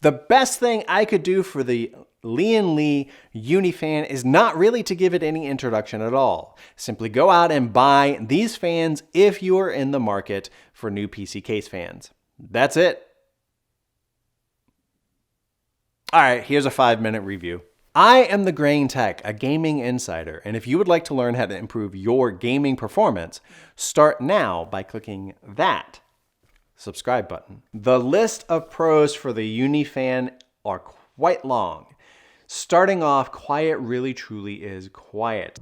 The best thing I could do for the Lian Li UniFan is not really to give it any introduction at all. Simply go out and buy these fans if you are in the market for new PC case fans. That's it. All right, here's a 5-minute review. I am TheGrayingTech, a gaming insider, and if you would like to learn how to improve your gaming performance, start now by clicking that subscribe button. The list of pros for the UNI FAN are quite long. Starting off, quiet really truly is quiet.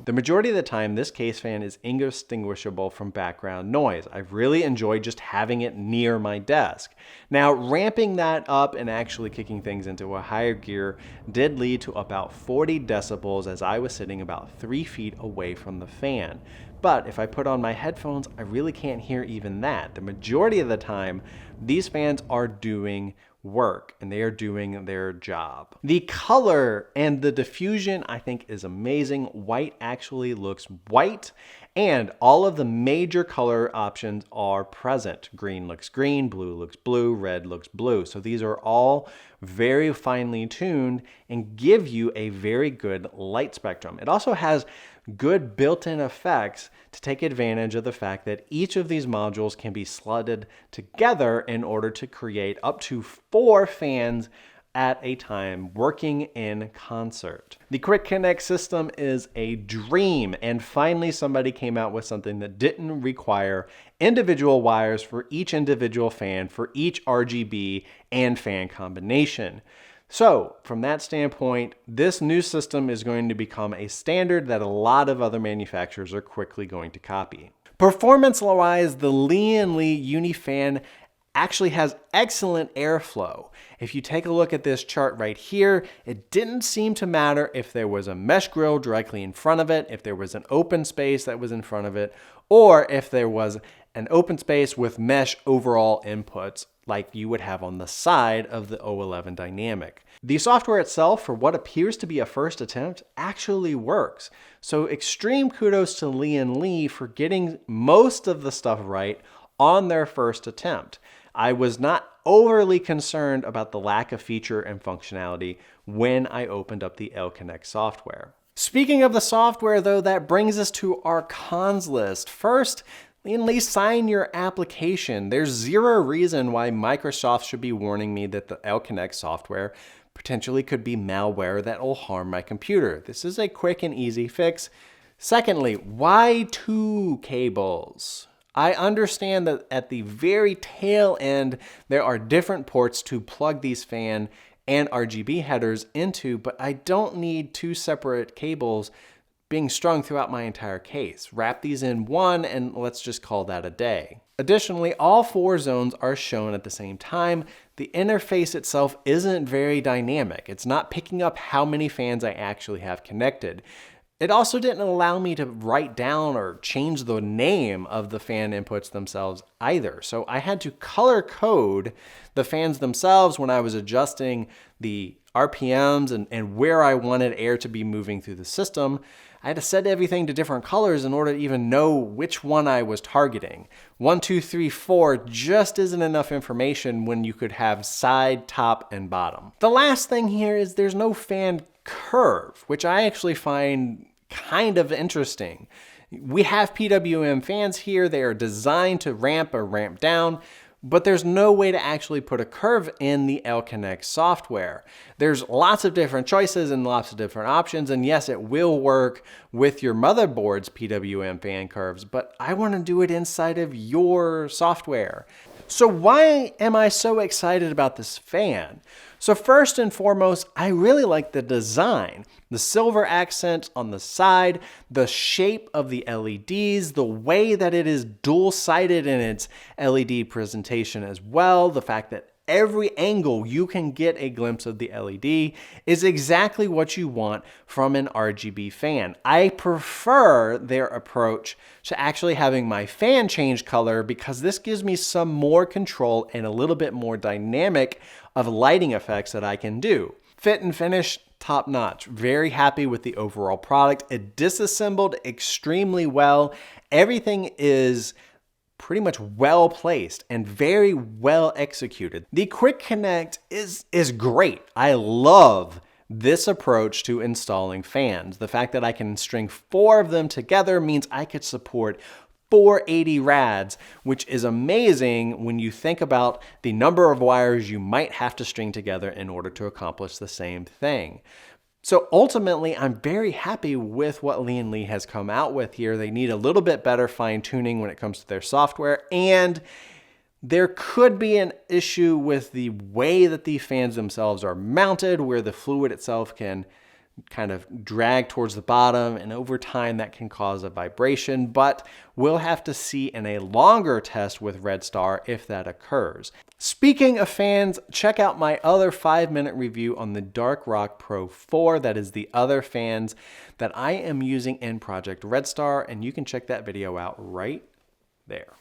The majority of the time, this case fan is indistinguishable from background noise. I've really enjoyed just having it near my desk. Now, ramping that up and actually kicking things into a higher gear did lead to about 40 decibels as I was sitting about 3 feet away from the fan. But if I put on my headphones, I really can't hear even that. The majority of the time, these fans are doing work and they are doing their job. The color and the diffusion I think is amazing. White actually looks white and all of the major color options are present. Green looks green, blue looks blue, red looks blue. So these are all very finely tuned and give you a very good light spectrum. It also has good built-in effects to take advantage of the fact that each of these modules can be slotted together in order to create up to 4 fans at a time working in concert. The Quick Connect system is a dream, and finally somebody came out with something that didn't require individual wires for each individual fan for each RGB and fan combination. So from that standpoint, this new system is going to become a standard that a lot of other manufacturers are quickly going to copy. Performance-wise, the Lian Li UniFan actually has excellent airflow. If you take a look at this chart right here, it didn't seem to matter if there was a mesh grill directly in front of it, if there was an open space that was in front of it, or if there was an open space with mesh overall inputs like you would have on the side of the O11 Dynamic. The software itself, for what appears to be a first attempt, actually works. So extreme kudos to Lian Li for getting most of the stuff right on their first attempt. I was not overly concerned about the lack of feature and functionality when I opened up the L-Connect software. Speaking of the software though, that brings us to our cons list. First, Lian Li, sign your application. There's zero reason why Microsoft should be warning me that the L-Connect software potentially could be malware that will harm my computer. This is a quick and easy fix. Secondly, why 2 cables? I understand that at the very tail end, there are different ports to plug these fan and RGB headers into, but I don't need 2 separate cables being strung throughout my entire case. Wrap these in one and let's just call that a day. Additionally, all 4 zones are shown at the same time. The interface itself isn't very dynamic. It's not picking up how many fans I actually have connected. It also didn't allow me to write down or change the name of the fan inputs themselves either. So I had to color code the fans themselves when I was adjusting the RPMs and where I wanted air to be moving through the system. I had to set everything to different colors in order to even know which one I was targeting. 1, 2, 3, 4 just isn't enough information when you could have side, top, and bottom. The last thing here is there's no fan curve, which I actually find kind of interesting. We have PWM fans here. They are designed to ramp or ramp down, but there's no way to actually put a curve in the L-Connect software. There's lots of different choices and lots of different options, and yes, it will work with your motherboard's PWM fan curves, but I want to do it inside of your software. So why am I so excited about this fan? So first and foremost, I really like the design. The silver accents on the side, the shape of the LEDs, the way that it is dual-sided in its LED presentation as well, the fact that every angle you can get a glimpse of the LED is exactly what you want from an RGB fan. I prefer their approach to actually having my fan change color because this gives me some more control and a little bit more dynamic of lighting effects that I can do. Fit and finish, top notch. Very happy with the overall product. It disassembled extremely well. Everything is pretty much well placed and very well executed. The quick connect is great. I love this approach to installing fans. The fact that I can string 4 of them together means I could support 480 rads, which is amazing when you think about the number of wires you might have to string together in order to accomplish the same thing. So ultimately, I'm very happy with what Lian Li has come out with here. They need a little bit better fine-tuning when it comes to their software, and there could be an issue with the way that the fans themselves are mounted, where the fluid itself can kind of drag towards the bottom, and over time that can cause a vibration, but we'll have to see in a longer test with Red Star if that occurs. Speaking of fans, check out my other 5-minute review on the Dark Rock Pro 4. That is the other fans that I am using in Project Red Star, and you can check that video out right there.